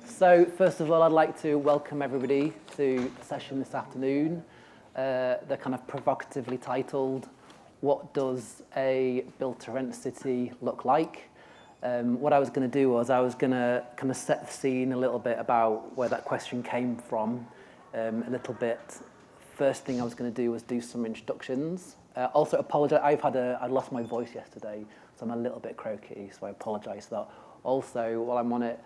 So first of all, I'd like to welcome everybody to the session this afternoon. They're kind of provocatively titled, "What does a build-to-rent city look like?" What I was going to do was I was going to kind of set the scene a little bit about where that question came from, a little bit. First thing I was going to do was do some introductions. Also apologise, I lost my voice yesterday, so I'm a little bit croaky, so I apologise for that. Also, while I'm on it,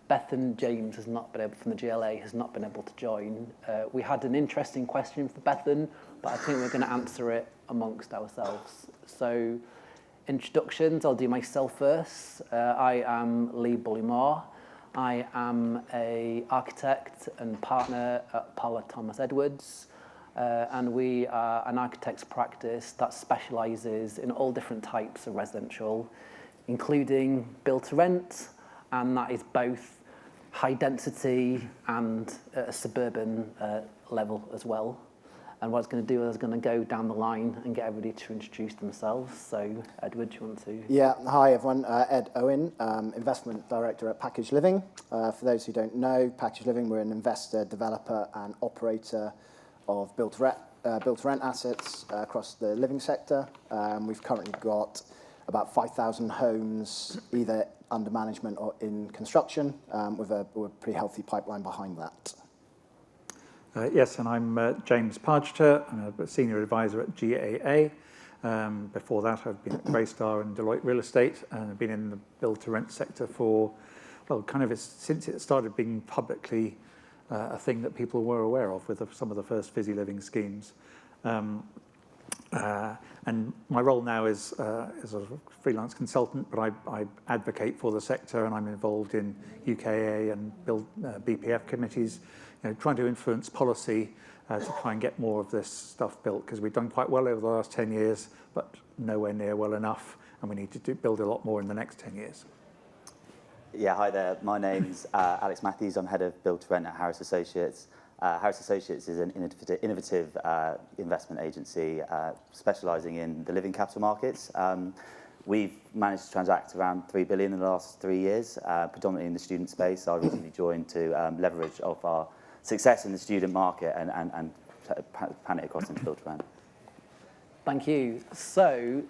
Beth and James has not been able, from the GLA, has not been able to join. We had an interesting question for Bethan, but I think we're going to answer it amongst ourselves. So, introductions, I'll do myself first. I am Lee Bullymore. I am an architect and partner at Paula Thomas Edwards, and we are an architect's practice that specialises in all different types of residential, including build-to-rent, and that is both high density and at a suburban level as well. And what I was going to do is I was going to go down the line and get everybody to introduce themselves. So, Edward, do you want to? Yeah, hi everyone. Ed Owen, Investment Director at Package Living. For those who don't know, Package Living, we're an investor, developer and operator of built-to-rent assets across the living sector. We've currently got about 5,000 homes either under management or in construction, with a pretty healthy pipeline behind that. Yes, and I'm James Pargeter. I'm a senior advisor at GAA. Before that, I've been at Greystar and Deloitte Real Estate, and I've been in the build-to-rent sector for, well, since it started being publicly a thing that people were aware of with some of the first Fizzy Living schemes. And my role now is a freelance consultant, but I advocate for the sector, and I'm involved in UKA and BPF committees, trying to influence policy to try and get more of this stuff built, because we've done quite well over the last 10 years, but nowhere near well enough, and we need to build a lot more in the next 10 years. Yeah, hi there. My name's Alex Matthews. I'm head of build-to-rent at Harris Associates. Harris Associates is an innovative investment agency specialising in the living capital markets. We've managed to transact around $3 billion in the last 3 years, predominantly in the student space. I recently joined to leverage off our success in the student market and pan it across into build-to-rent. Thank you. So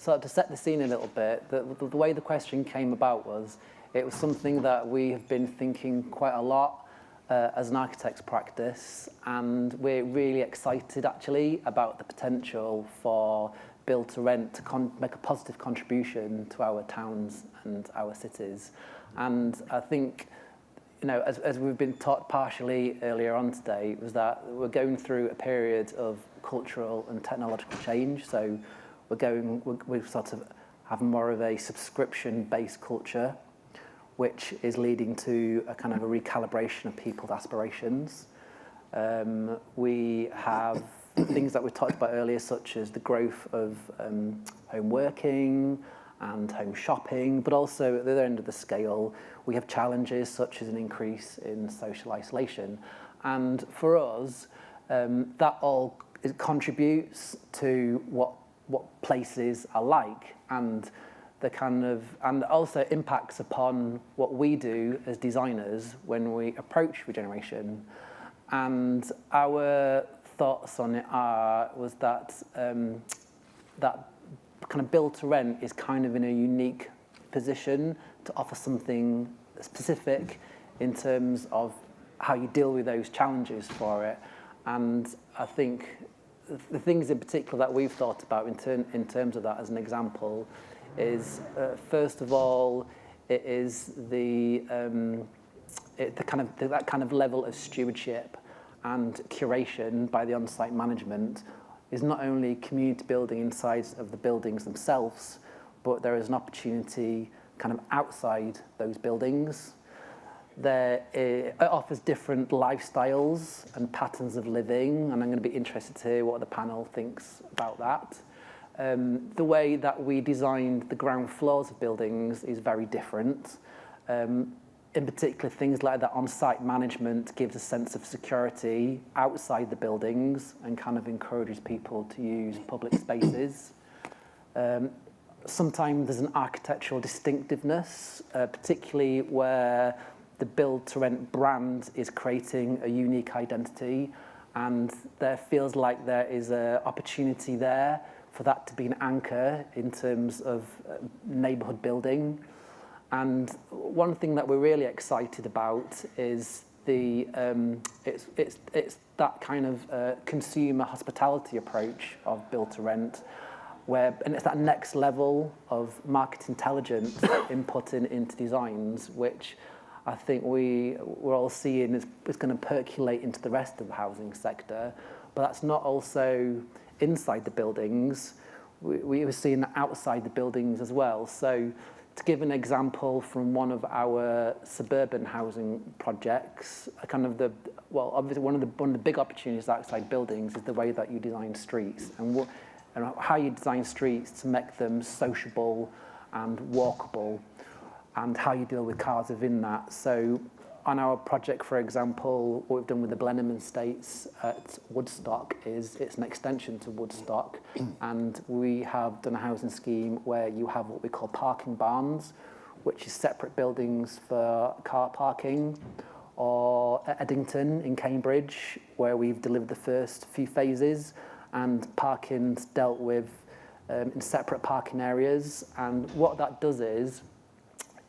to set the scene a little bit, the way the question came about was, it was something that we have been thinking quite a lot as an architect's practice, and we're really excited actually about the potential for build-to-rent to make a positive contribution to our towns and our cities. And I think, as we've been taught partially earlier on today, was that we're going through a period of cultural and technological change. So we sort of have more of a subscription-based culture, which is leading to a kind of a recalibration of people's aspirations. We have things that we talked about earlier, such as the growth of home working and home shopping, but also at the other end of the scale, we have challenges such as an increase in social isolation. And for us, that all contributes to what places are like, and and also impacts upon what we do as designers when we approach regeneration. And our thoughts on it was that that kind of build to rent is kind of in a unique position to offer something specific in terms of how you deal with those challenges for it. And I think the things in particular that we've thought about in terms of that as an example is, first of all, it is that kind of level of stewardship and curation by the on-site management is not only community building inside of the buildings themselves, but there is an opportunity kind of outside those buildings. It offers different lifestyles and patterns of living, and I'm going to be interested to hear what the panel thinks about that. The way that we designed the ground floors of buildings is very different. In particular, things like that on-site management gives a sense of security outside the buildings and kind of encourages people to use public spaces. Sometimes there's an architectural distinctiveness, particularly where the Build to Rent brand is creating a unique identity, and there feels like there is an opportunity there for that to be an anchor in terms of neighbourhood building. And one thing that we're really excited about is it's that kind of consumer hospitality approach of Build to Rent, and it's that next level of market intelligence inputting into designs, which I think we're all seeing is going to percolate into the rest of the housing sector. But that's not also inside the buildings. We were seeing that outside the buildings as well. So to give an example from one of our suburban housing projects, obviously one of the big opportunities outside buildings is the way that you design streets and how you design streets to make them sociable and walkable, and how you deal with cars within that. So on our project, for example, what we've done with the Blenheim Estates at Woodstock is it's an extension to Woodstock, and we have done a housing scheme where you have what we call parking barns, which is separate buildings for car parking, or at Eddington in Cambridge, where we've delivered the first few phases, and parking's dealt with in separate parking areas. And what that does is,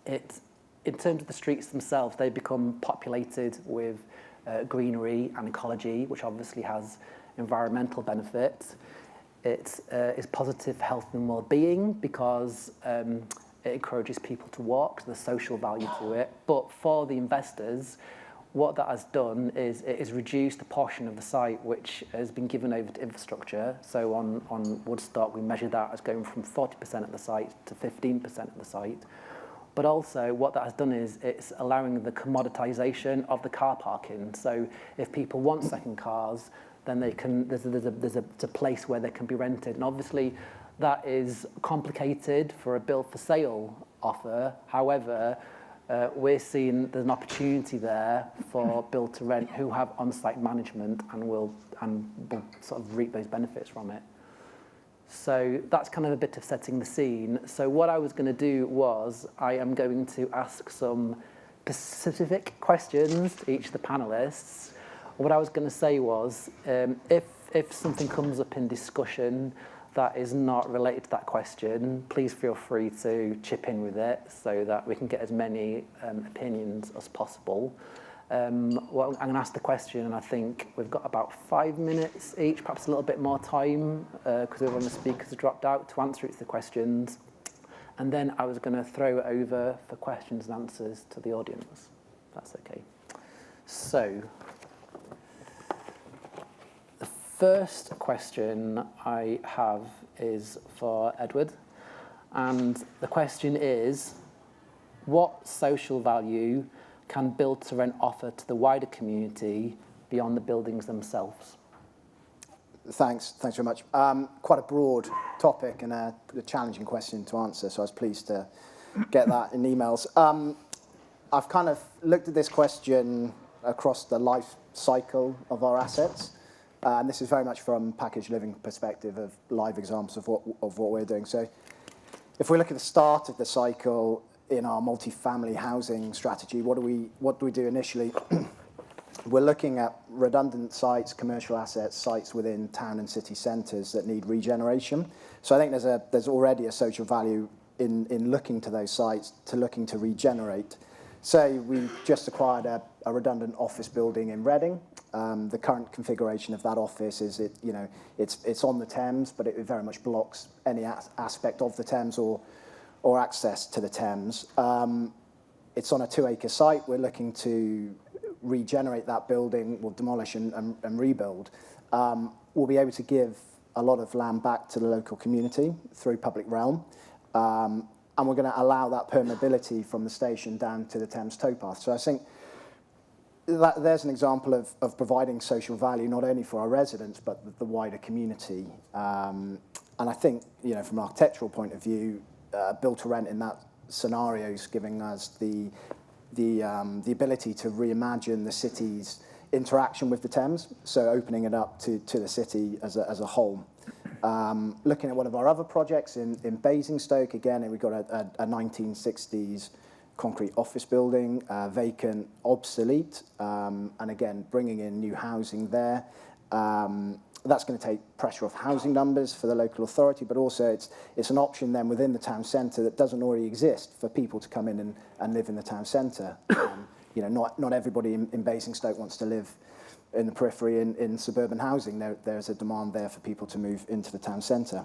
in terms of the streets themselves, they become populated with greenery and ecology, which obviously has environmental benefits. It is positive health and well-being because it encourages people to walk, so there's social value to it. But for the investors, what that has done is it has reduced the portion of the site which has been given over to infrastructure. So on Woodstock, we measured that as going from 40% of the site to 15% of the site. But also what that has done is it's allowing the commoditisation of the car parking. So if people want second cars, then they can. There's a place where they can be rented. And obviously that is complicated for a build for sale offer. However, we're seeing there's an opportunity there for Build to Rent who have on-site management and will sort of reap those benefits from it. So that's kind of a bit of setting the scene. So what I was going to do was I am going to ask some specific questions to each of the panelists. What I was going to say was if something comes up in discussion that is not related to that question, please feel free to chip in with it so that we can get as many opinions as possible. Well, I'm going to ask the question, and I think we've got about 5 minutes each, perhaps a little bit more time, because one of the speakers has dropped out, to answer each of the questions. And then I was going to throw it over for questions and answers to the audience. That's okay. So, the first question I have is for Edward. And the question is, what social value can Build to Rent offer to the wider community beyond the buildings themselves? Thanks very much. Quite a broad topic and a challenging question to answer, so I was pleased to get that in emails. I've kind of looked at this question across the life cycle of our assets, and this is very much from packaged living perspective of live examples of what we're doing. So if we look at the start of the cycle in our multifamily housing strategy, what do we do initially? We're looking at redundant sites, commercial assets, sites within town and city centres that need regeneration. So I think there's already a social value in looking to those sites, looking to regenerate. Say we just acquired a redundant office building in Reading. The current configuration of that office is it's on the Thames, but it very much blocks any aspect of the Thames or access to the Thames. It's on a 2-acre site. We're looking to regenerate that building. We'll demolish and rebuild. We'll be able to give a lot of land back to the local community through public realm. And we're going to allow that permeability from the station down to the Thames towpath. So I think that there's an example of providing social value not only for our residents but the wider community. And I think, from an architectural point of view, Build to Rent in that scenario is giving us the ability to reimagine the city's interaction with the Thames, so opening it up to the city as a whole. Looking at one of our other projects in Basingstoke, again, we've got a 1960s concrete office building, vacant, obsolete, and again, bringing in new housing there. That's going to take pressure off housing numbers for the local authority, but also it's an option then within the town centre that doesn't already exist for people to come in and live in the town centre. Not everybody in Basingstoke wants to live in the periphery in suburban housing. There's a demand there for people to move into the town centre.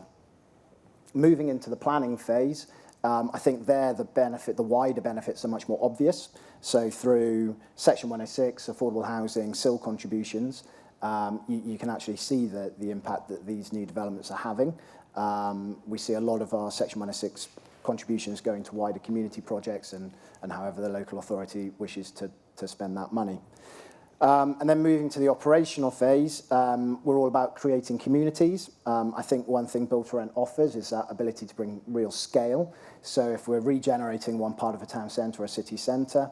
Moving into the planning phase, I think there the wider benefits are much more obvious. So through Section 106, affordable housing, SIL contributions, you can actually see the impact that these new developments are having. We see a lot of our Section 106 contributions going to wider community projects and however the local authority wishes to spend that money. And then moving to the operational phase, we're all about creating communities. I think one thing Build to Rent offers is that ability to bring real scale. So if we're regenerating one part of a town centre or a city centre,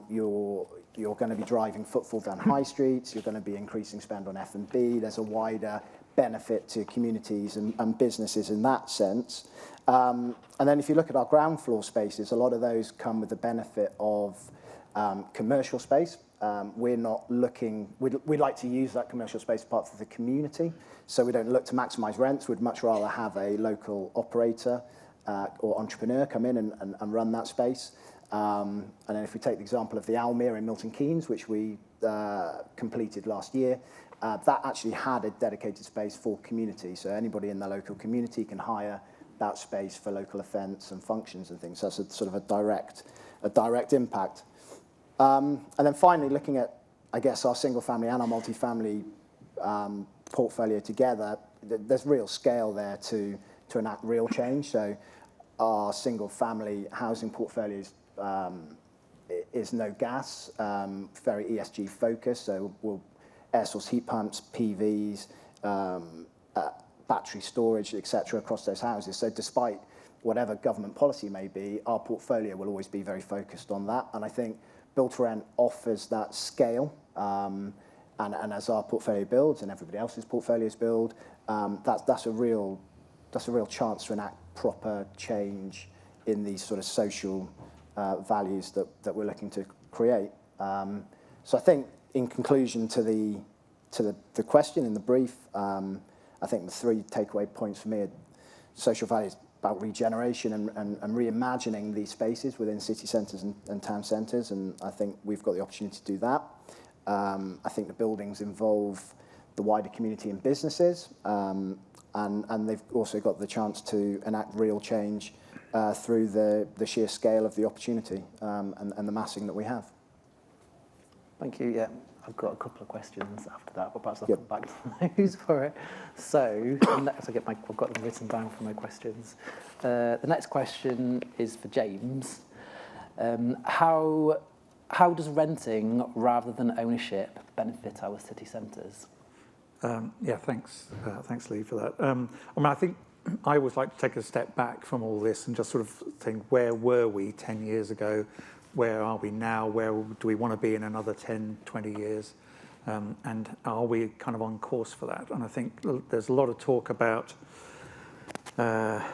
you're going to be driving footfall down high streets, you're going to be increasing spend on F&B, there's a wider benefit to communities and businesses in that sense. And then if you look at our ground floor spaces, a lot of those come with the benefit of commercial space. We're not looking, we'd like to use that commercial space part for the community, so we don't look to maximise rents. We'd much rather have a local operator or entrepreneur come in and run that space. And then if we take the example of the Almere in Milton Keynes, which we completed last year, that actually had a dedicated space for community. So anybody in the local community can hire that space for local events and functions and things. So that's a sort of a direct impact. And then finally, looking at, I guess, our single family and our multifamily portfolio together, there's real scale there to enact real change. So our single family housing portfolios is no gas, very ESG focused. So we'll air source heat pumps, PVs, battery storage, etc., across those houses. So despite whatever government policy may be, our portfolio will always be very focused on that. And I think Build to Rent offers that scale. And as our portfolio builds and everybody else's portfolios build, that's a real chance to enact proper change in these sort of social values that we're looking to create. So I think, in conclusion to the question in the brief, I think the three takeaway points for me are social values about regeneration and reimagining these spaces within city centres and town centres, and I think we've got the opportunity to do that. I think the buildings involve the wider community and businesses, and they've also got the chance to enact real change through the sheer scale of the opportunity and the massing that we have. Thank you. Yeah, I've got a couple of questions after that, but perhaps I'll come back to those for it. So, next I've got them written down for my questions. The next question is for James. How does renting rather than ownership benefit our city centres? Yeah, thanks. Thanks, Lee, for that. I think I always like to take a step back from all this and just sort of think, where were we 10 years ago? Where are we now? Where do we want to be in another 10, 20 years? And are we kind of on course for that? And I think there's a lot of talk about, on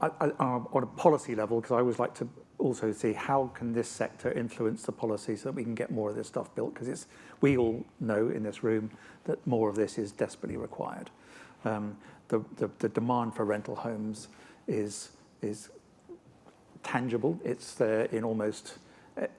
a policy level, because I always like to also see how can this sector influence the policy so that we can get more of this stuff built, because we all know in this room that more of this is desperately required. The demand for rental homes is tangible. It's there in almost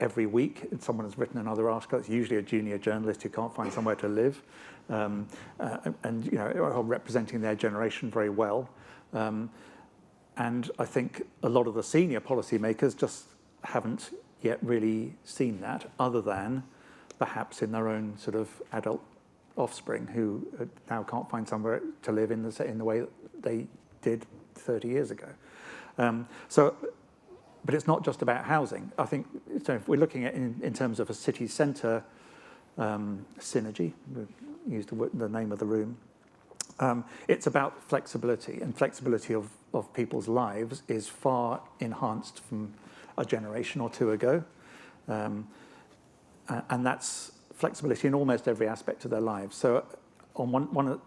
every week. Someone has written another article. It's usually a junior journalist who can't find somewhere to live, and are representing their generation very well. And I think a lot of the senior policymakers just haven't yet really seen that, other than perhaps in their own sort of adult offspring who now can't find somewhere to live in the way that they did 30 years ago. But it's not just about housing. I think so if we're looking at in terms of a city centre synergy, we'll use the name of the room, it's about flexibility, and flexibility of people's lives is far enhanced from a generation or two ago. And that's flexibility in almost every aspect of their lives. So on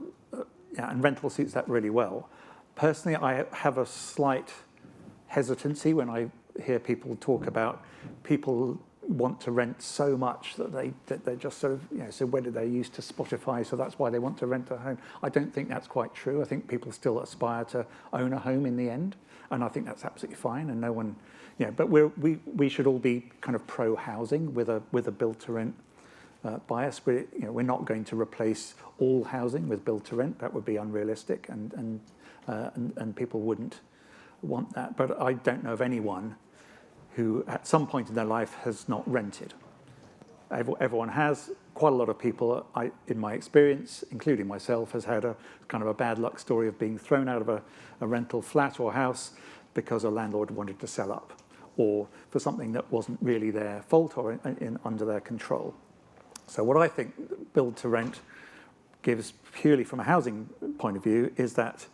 and rental suits that really well. Personally, I have a slight hesitancy when I hear people talk about people want to rent so much that they just sort of, so whether they're used to Spotify, so that's why they want to rent a home. I don't think that's quite true. I think people still aspire to own a home in the end, and I think that's absolutely fine. And no one, but we should all be kind of pro housing with a build to rent bias. We're not going to replace all housing with build to rent. That would be unrealistic, and people wouldn't want that. But I don't know of anyone who at some point in their life has not rented. Everyone has. Quite a lot of people, in my experience, including myself, has had a kind of a bad luck story of being thrown out of a rental flat or house because a landlord wanted to sell up, or for something that wasn't really their fault or under their control. So what I think build to rent gives, purely from a housing point of view, is that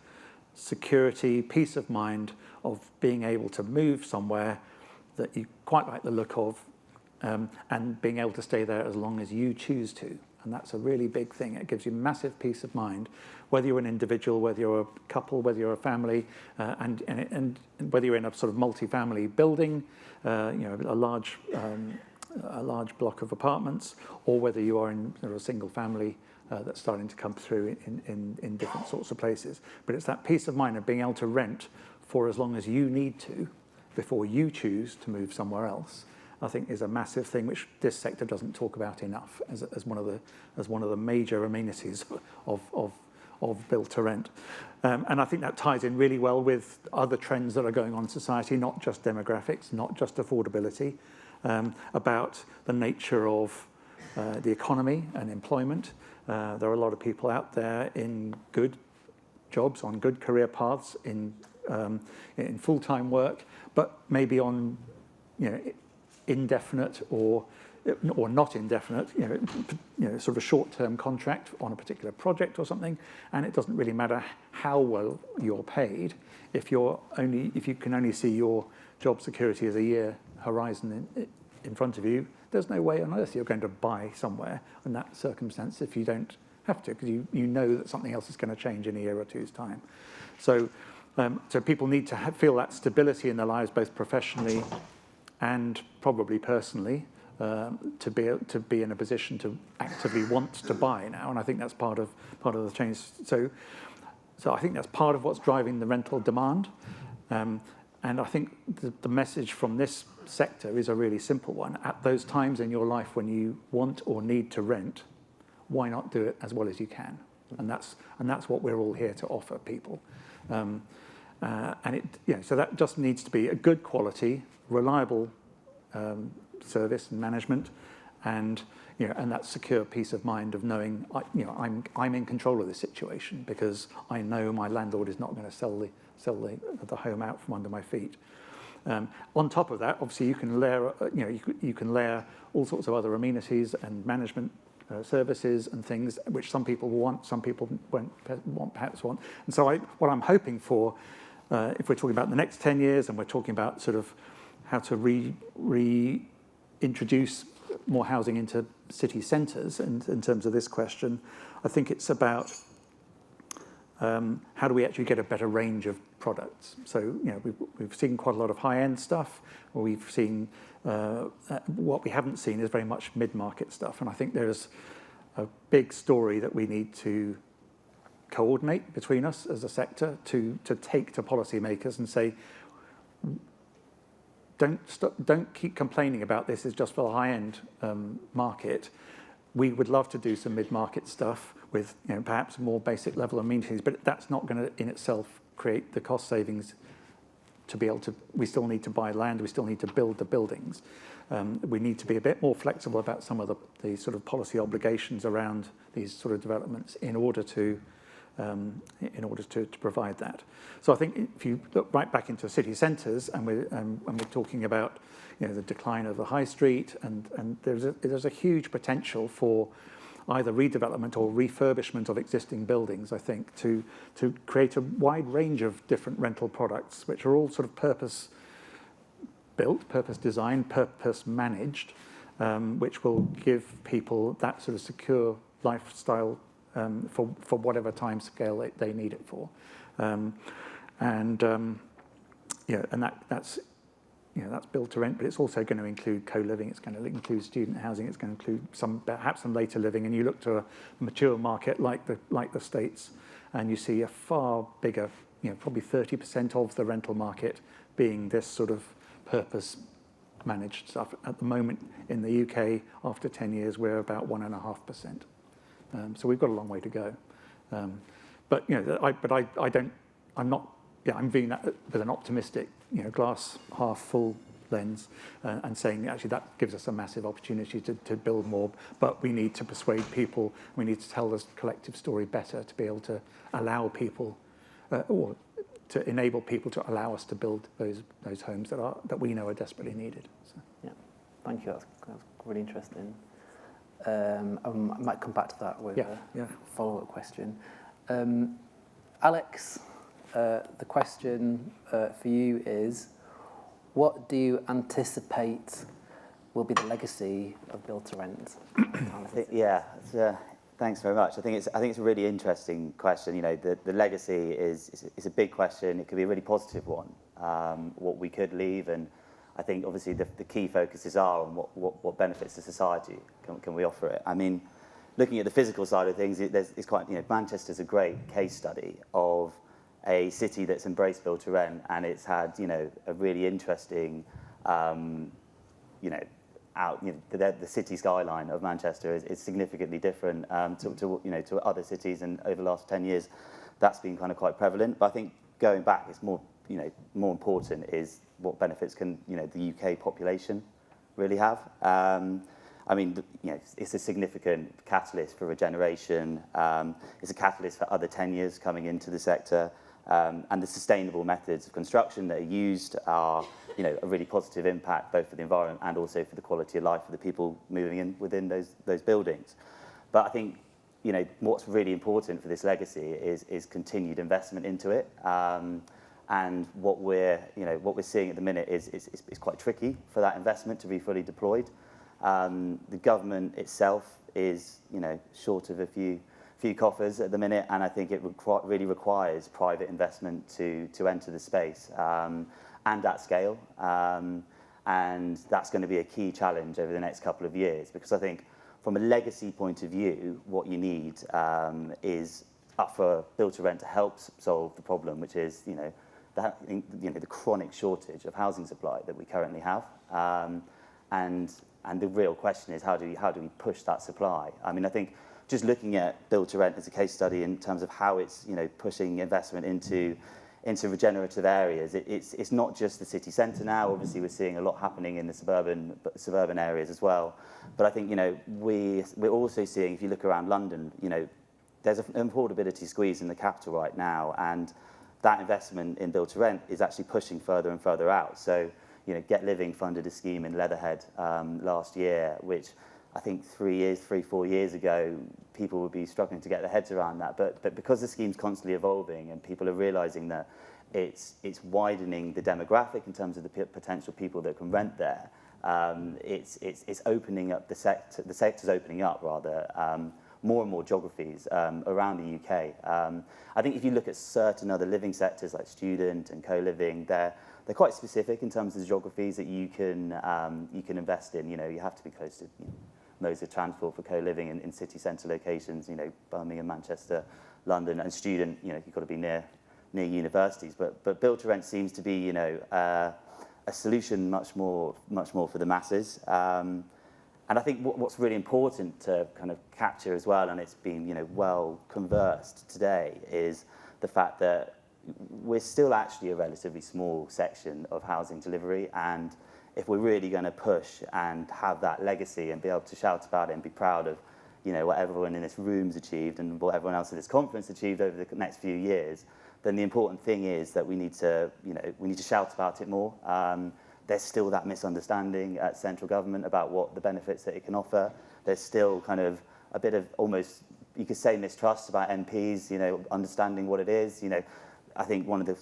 security, peace of mind of being able to move somewhere that you quite like the look of, and being able to stay there as long as you choose to. And that's a really big thing. It gives you massive peace of mind, whether you're an individual, whether you're a couple, whether you're a family, and whether you're in a sort of multi-family building, a large block of apartments, or whether you are in a single family that's starting to come through in different sorts of places. But it's that peace of mind of being able to rent for as long as you need to before you choose to move somewhere else, I think is a massive thing which this sector doesn't talk about enough as one of the major amenities of build to rent. And I think that ties in really well with other trends that are going on in society, not just demographics, not just affordability, about the nature of the economy and employment. There are a lot of people out there in good jobs, on good career paths, in full-time work, but maybe on indefinite or not indefinite, sort of a short-term contract on a particular project or something, and it doesn't really matter how well you're paid if you can only see your job security as a year horizon in front of you. There's no way on earth you're going to buy somewhere in that circumstance if you don't have to, because you know that something else is going to change in a year or two's time. So people need to feel that stability in their lives, both professionally and probably personally, to be in a position to actively want to buy now. And I think that's part of the change. So I think that's part of what's driving the rental demand. And I think the message from this sector is a really simple one. At those times in your life when you want or need to rent, why not do it as well as you can? And that's what we're all here to offer people. So that just needs to be a good quality, reliable service and management, and that secure peace of mind of knowing I'm in control of this situation because I know my landlord is not going to sell the home out from under my feet. On top of that, obviously, you can layer all sorts of other amenities and management services and things which some people want, some people perhaps want. And so what I'm hoping for, if we're talking about the next 10 years and we're talking about sort of how to reintroduce more housing into city centres in terms of this question, I think it's about how do we actually get a better range of products. So we've seen quite a lot of high-end stuff, or we've seen what we haven't seen is very much mid-market stuff, and I think there's a big story that we need to coordinate between us as a sector to take to policymakers and say, don't keep complaining about this. It's just for the high-end market. We would love to do some mid-market stuff with perhaps more basic level amenities, but that's not going to in itself create the cost savings to be able to. We still need to buy land. We still need to build the buildings. We need to be a bit more flexible about some of the sort of policy obligations around these sort of developments in order to provide that. So I think if you look right back into city centres and we're talking about the decline of the high street, and there's a huge potential for either redevelopment or refurbishment of existing buildings, I think, to create a wide range of different rental products, which are all sort of purpose-built, purpose-designed, purpose-managed, which will give people that sort of secure lifestyle for whatever time scale they need it for. And that's that's built to rent, but it's also going to include co-living, it's going to include student housing, it's going to include perhaps some later living. And you look to a mature market like the States, and you see a far bigger, probably 30% of the rental market being this sort of purpose managed stuff. At the moment in the UK, after 10 years, we're about 1.5%. So we've got a long way to go. But I'm viewing that with an optimistic, glass half full lens, and saying actually that gives us a massive opportunity to build more. But we need to persuade people. We need to tell the collective story better to be able to allow people, or to enable people to allow us to build those homes that we know are desperately needed. So. Yeah, thank you. That's really interesting. I might come back to that with a follow-up question. Alex, the question for you is, what do you anticipate will be the legacy of Build to Rent? Thanks very much. I think it's a really interesting question. The legacy is a big question. It could be a really positive one. What we could leave, and I think obviously the key focuses are on what benefits to society can we offer it. I mean, looking at the physical side of things, it's quite, Manchester's a great case study of a city that's embraced Build to Rent, and it's had, a really interesting, the city skyline of Manchester is significantly different to other cities, and over the last 10 years, that's been kind of quite prevalent. But I think going back, it's more important is what benefits can the UK population really have. It's a significant catalyst for regeneration. It's a catalyst for other tenures coming into the sector. And the sustainable methods of construction that are used are, a really positive impact both for the environment and also for the quality of life for the people moving in within those buildings. But I think, what's really important for this legacy is continued investment into it. And what we're seeing at the minute is quite tricky for that investment to be fully deployed. The government itself is, short of a few coffers at the minute, and I think it really requires private investment to enter the space, and at scale. And that's going to be a key challenge over the next couple of years, because I think from a legacy point of view, what you need is for Build to Rent to help solve the problem, which is the chronic shortage of housing supply that we currently have. And the real question is, how do we push that supply? I mean, I think just looking at Build to Rent as a case study in terms of how it's pushing investment into regenerative areas, it's not just the city centre now. Obviously, we're seeing a lot happening in the suburban areas as well. But I think we're also seeing, if you look around London, there's an affordability squeeze in the capital right now, and that investment in Build to Rent is actually pushing further and further out. So, Get Living funded a scheme in Leatherhead last year, which I think 4 years ago, people would be struggling to get their heads around that. But because the scheme's constantly evolving and people are realising that it's widening the demographic in terms of the potential people that can rent there, it's opening up the sector. The sector's opening up rather. More and more geographies around the UK. I think if you look at certain other living sectors like student and co-living, they're quite specific in terms of the geographies that you can invest in. You have to be close to modes of transport for co-living in city centre locations. Birmingham, Manchester, London, and student. You've got to be near universities. But Build to Rent seems to be a solution much more for the masses. And I think what's really important to kind of capture as well, and it's been well conversed today, is the fact that we're still actually a relatively small section of housing delivery, and if we're really going to push and have that legacy and be able to shout about it and be proud of what everyone in this room's achieved and what everyone else at this conference achieved over the next few years, then the important thing is that we need to shout about it more. There's still that misunderstanding at central government about what the benefits that it can offer. There's still kind of a bit of almost, you could say, mistrust about MPs, understanding what it is. I think one of the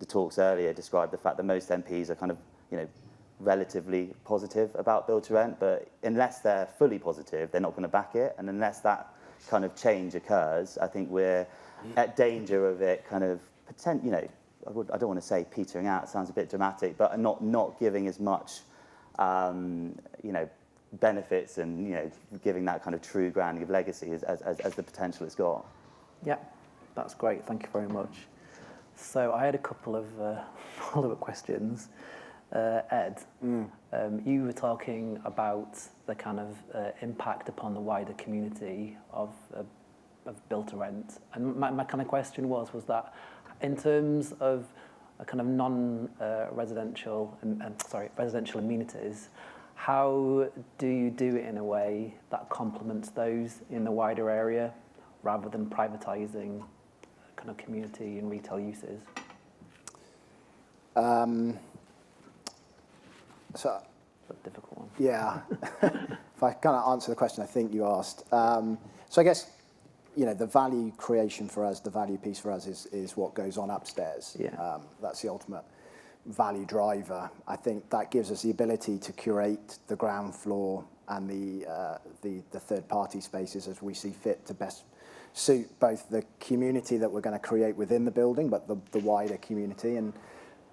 talks earlier described the fact that most MPs are kind of, relatively positive about Build to Rent, but unless they're fully positive, they're not going to back it. And unless that kind of change occurs, I think we're at danger of it kind of I don't want to say petering out, it sounds a bit dramatic, but not giving as much, benefits and, giving that kind of true grounding of legacy as the potential it's got. Yeah, that's great. Thank you very much. So I had a couple of follow-up questions. Ed, you were talking about the kind of impact upon the wider community of build to rent, and my kind of question was that in terms of a kind of non-residential residential amenities, how do you do it in a way that complements those in the wider area rather than privatising kind of community and retail uses? So, That's a difficult one. yeah, if I kind of answer the question I think you asked. So I guess, the value creation for us, the value piece for us is what goes on upstairs. Yeah. That's the ultimate value driver. I think that gives us the ability to curate the ground floor and the third-party spaces as we see fit to best suit both the community that we're going to create within the building, but the wider community. And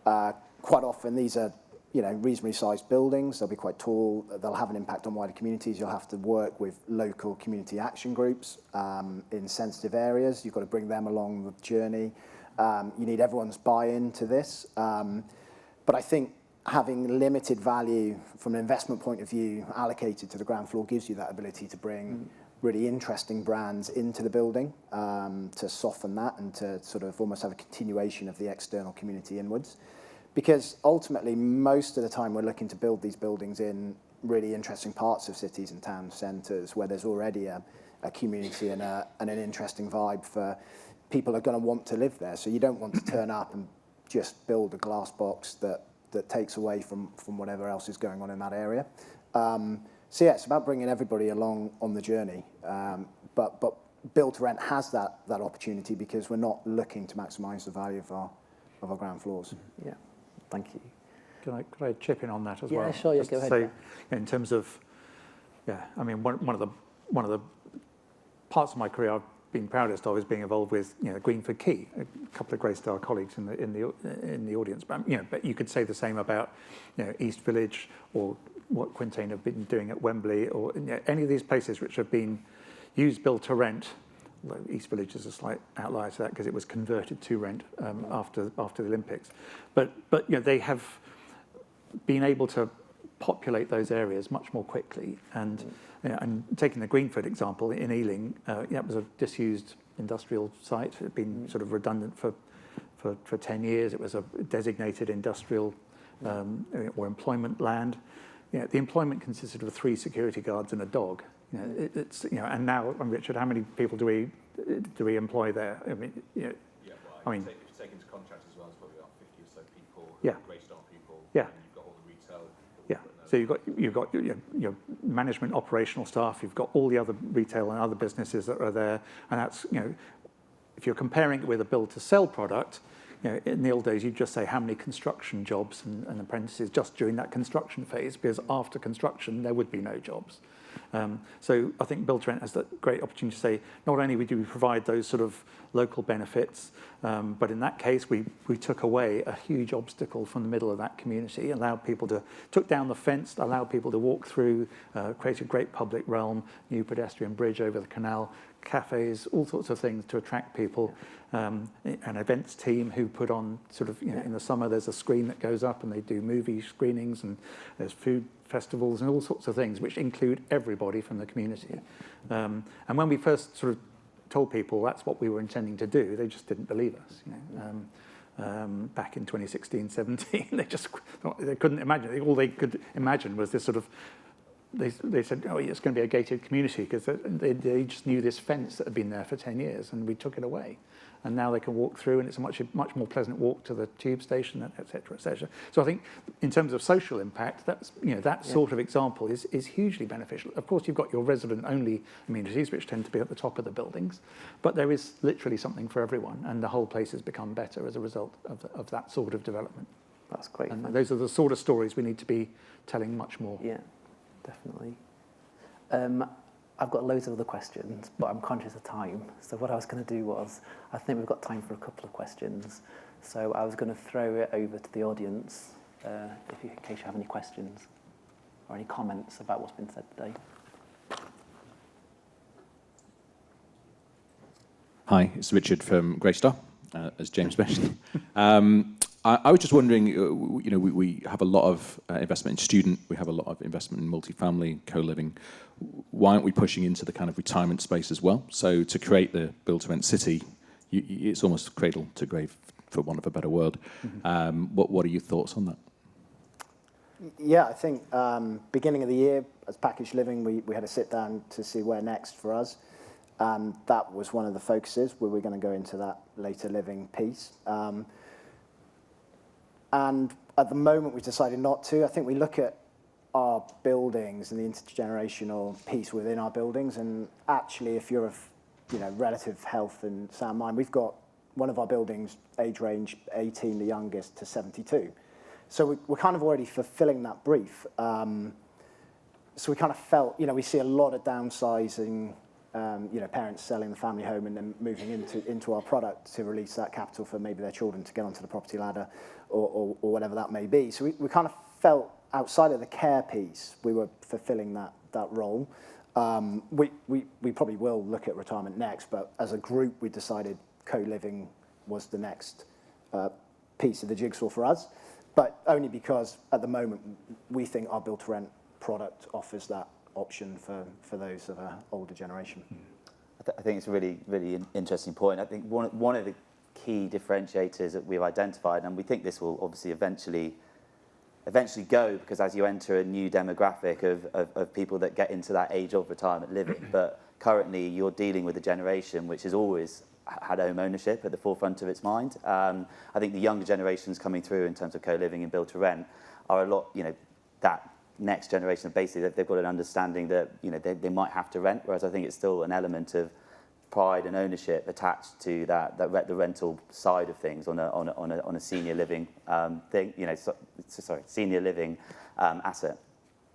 quite often these are reasonably sized buildings. They'll be quite tall. They'll have an impact on wider communities. You'll have to work with local community action groups in sensitive areas. You've got to bring them along the journey. You need everyone's buy-in to this. But I think having limited value from an investment point of view allocated to the ground floor gives you that ability to bring really interesting brands into the building, to soften that and to sort of almost have a continuation of the external community inwards. Because ultimately, most of the time we're looking to build these buildings in really interesting parts of cities and town centres where there's already a community and an interesting vibe for people who are going to want to live there. So you don't want to turn up and just build a glass box that takes away from whatever else is going on in that area. So yeah, it's about bringing everybody along on the journey. But Build to Rent has that opportunity because we're not looking to maximise the value of our ground floors. Yeah, thank you. Could I chip in on that as well? Yeah, sure. Yeah, Just go to ahead. say, in terms of, I mean, one of the parts of my career I've been proudest of is being involved with, Greenford Quay. A couple of Greystar colleagues in the audience, but but you could say the same about, East Village or what Quintain have been doing at Wembley, or any of these places which have been used build to rent. Although East Village is a slight outlier to that because it was converted to rent after the Olympics, but they have been able to populate those areas much more quickly. And and taking the Greenford example in Ealing, it was a disused industrial site. It had been sort of redundant for 10 years. It was a designated industrial or employment land. The employment consisted of 3 security guards and a dog. It's and now, Richard, how many people do we employ there? I mean, if you take into contract as well, it's probably about 50 or so people. Yeah. Greystar people. Yeah. And you've got all the retail. Yeah. So you've got your management, operational staff. You've got all the other retail and other businesses that are there, and that's if you're comparing it with a build to sell product. In the old days, you'd just say how many construction jobs and apprentices just during that construction phase, because after construction, there would be no jobs. So I think Build to Rent has that great opportunity to say, not only do we provide those sort of local benefits, but in that case, we took away a huge obstacle from the middle of that community, took down the fence, allowed people to walk through, created a great public realm, new pedestrian bridge over the canal, cafes, all sorts of things to attract people. An events team who put on in the summer there's a screen that goes up and they do movie screenings, and there's food festivals and all sorts of things which include everybody from the community. And when we first sort of told people that's what we were intending to do, they just didn't believe us. Back in 2016, 17, they couldn't imagine. All they could imagine was this sort of. They said, oh, it's going to be a gated community, because they just knew this fence that had been there for 10 years, and we took it away. And now they can walk through, and it's a much more pleasant walk to the tube station, et cetera, et cetera. So I think in terms of social impact, that's that sort of example is hugely beneficial. Of course, you've got your resident-only amenities, which tend to be at the top of the buildings, but there is literally something for everyone, and the whole place has become better as a result of that sort of development. That's great. And those are the sort of stories we need to be telling much more. Yeah, definitely. I've got loads of other questions, but I'm conscious of time. So what I was going to do was, I think we've got time for a couple of questions. So I was going to throw it over to the audience, in case you have any questions or any comments about what's been said today. Hi, it's Richard from Greystar, as James mentioned. I was just wondering, we have a lot of investment in student, we have a lot of investment in multifamily, co-living. Why aren't we pushing into the kind of retirement space as well? So to create the build-to-rent city, it's almost cradle to grave, for want of a better word. What are your thoughts on that? Yeah, I think beginning of the year, as Packaged Living, we had a sit down to see where next for us. That was one of the focuses, where we're going to go into that later living piece. And at the moment, we've decided not to. I think we look at our buildings and the intergenerational piece within our buildings, and actually, if you're of relative health and sound mind, we've got one of our buildings, age range 18, the youngest, to 72. So we're kind of already fulfilling that brief. So we kind of felt, we see a lot of downsizing, parents selling the family home and then moving into our product to release that capital for maybe their children to get onto the property ladder or whatever that may be. So we kind of felt outside of the care piece, we were fulfilling that role. We probably will look at retirement next, but as a group, we decided co-living was the next piece of the jigsaw for us, but only because at the moment, we think our build-to-rent product offers that option for those of an older generation. I think it's a really, really interesting point. I think one of the key differentiators that we've identified, and we think this will obviously eventually go, because as you enter a new demographic of people that get into that age of retirement living, but currently you're dealing with a generation which has always had home ownership at the forefront of its mind. I think the younger generations coming through in terms of co-living and build-to-rent are a lot, that next generation of basically that they've got an understanding that they might have to rent, whereas I think it's still an element of pride and ownership attached to the rental side of things on a senior living thing, senior living asset.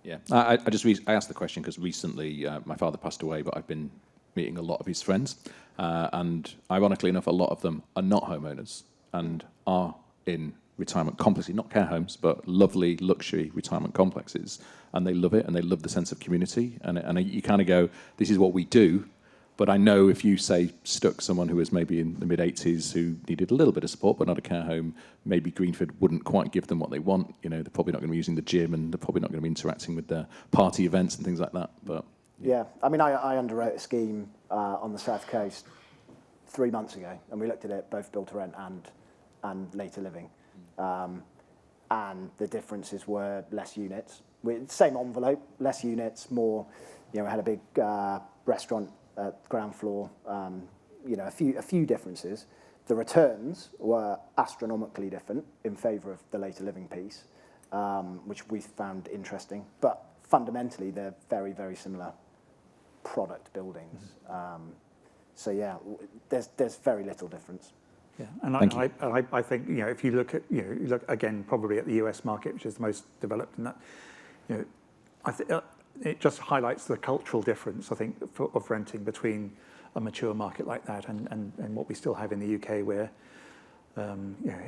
Yeah, I asked the question because recently my father passed away, but I've been meeting a lot of his friends, and ironically enough, a lot of them are not homeowners and are in retirement complexes, not care homes, but lovely luxury retirement complexes, and they love it, and they love the sense of community, and you kind of go, this is what we do. But I know if you say stuck someone who was maybe in the mid-80s who needed a little bit of support but not a care home, maybe Greenford wouldn't quite give them what they want. They're probably not going to be using the gym, and they're probably not going to be interacting with their party events and things like that. But yeah, I mean, I underwrote a scheme on the South Coast 3 months ago, and we looked at it both built to rent and later living. And the differences were less units. Same envelope, less units, more, we had a big restaurant at ground floor, a few differences. The returns were astronomically different in favour of the later living piece, which we found interesting. But fundamentally, they're very, very similar product buildings. So yeah, there's very little difference. Yeah, and I think if you look at you look again probably at the US market, which is the most developed, and that I think it just highlights the cultural difference, I think, of renting between a mature market like that and what we still have in the UK, where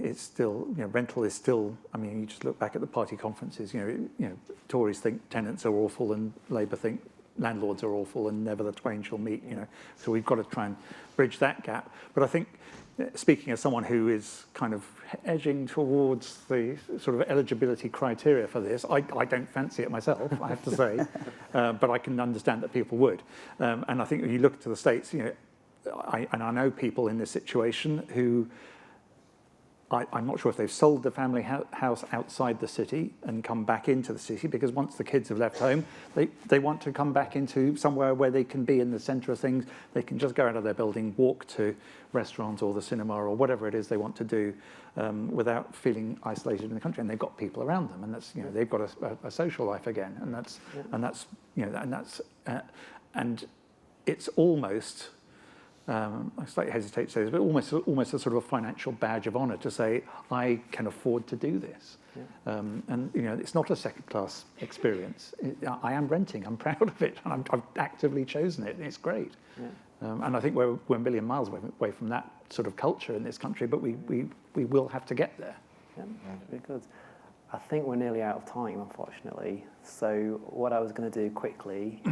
it's still rental is still. I mean, you just look back at the party conferences. Tories think tenants are awful, and Labour think landlords are awful, and never the twain shall meet. So we've got to try and bridge that gap. But I think, speaking as someone who is kind of edging towards the sort of eligibility criteria for this, I don't fancy it myself, I have to say, but I can understand that people would. And I think when you look to the States, I know people in this situation who, I'm not sure if they've sold the family house outside the city and come back into the city, because once the kids have left home, they want to come back into somewhere where they can be in the centre of things. They can just go out of their building, walk to restaurants or the cinema or whatever it is they want to do, without feeling isolated in the country. And they've got people around them, and that's they've got a social life again, and it's almost I slightly hesitate to say this, but almost a sort of a financial badge of honour to say, I can afford to do this. Yeah. And it's not a second-class experience. I am renting. I'm proud of it, and I've actively chosen it. And it's great. Yeah. And I think we're a million miles away from that sort of culture in this country, but we will have to get there. Yeah, very good. I think we're nearly out of time, unfortunately. So what I was going to do quickly,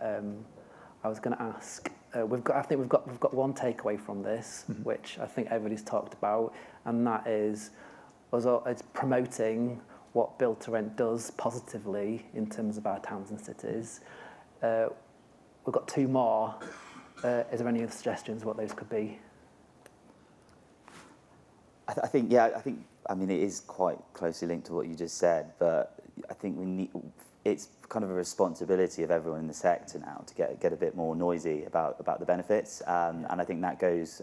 I was going to ask. I think we've got one takeaway from this, which I think everybody's talked about, and that is it's promoting what Build to Rent does positively in terms of our towns and cities. We've got two more. Is there any other suggestions what those could be? I think, I mean, it is quite closely linked to what you just said, but I think it's kind of a responsibility of everyone in the sector now to get a bit more noisy about the benefits. And I think that goes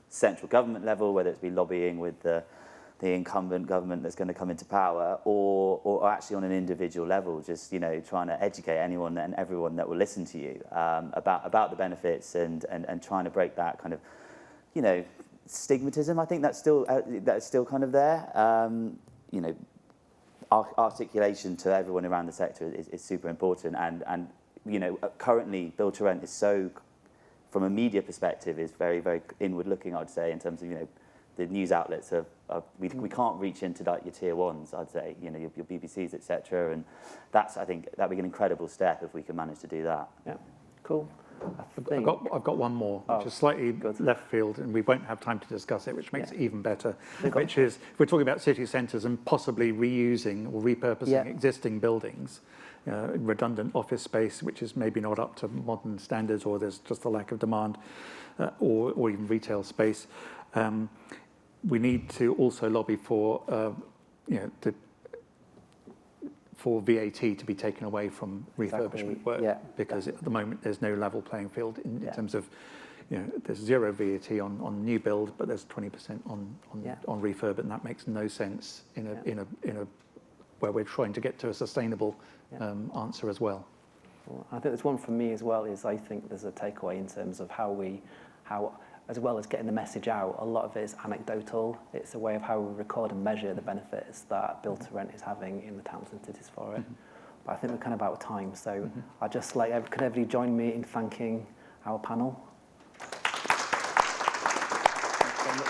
central government level, whether it's be lobbying with the incumbent government that's going to come into power, or actually on an individual level, just trying to educate anyone and everyone that will listen to you about the benefits and trying to break that kind of stigmatism. I think that's still kind of there. Articulation to everyone around the sector is super important, and currently Build to Rent is so, from a media perspective, is very, very inward looking, I'd say, in terms of the news outlets we can't reach into like your tier ones, I'd say, your BBCs, etc. And I think that'd be an incredible step if we can manage to do that. Yeah, cool. I've got one more, which is slightly left field, and we won't have time to discuss it, which makes it even better, which is, if we're talking about city centres and possibly reusing or repurposing existing buildings, redundant office space, which is maybe not up to modern standards, or there's just a lack of demand, or even retail space. We need to also lobby for VAT to be taken away from refurbishment work, because at the moment there's no level playing field in terms of, there's zero VAT on new build, but there's 20% on refurb, and that makes no sense in a where we're trying to get to a sustainable answer as well. Well, I think there's one from me as well. Is I think there's a takeaway in terms of how as well as getting the message out, a lot of it is anecdotal. It's a way of how we record and measure the benefits that Build to Rent is having in the towns and cities for it. But I think we're kind of out of time, so I'd just could everybody join me in thanking our panel?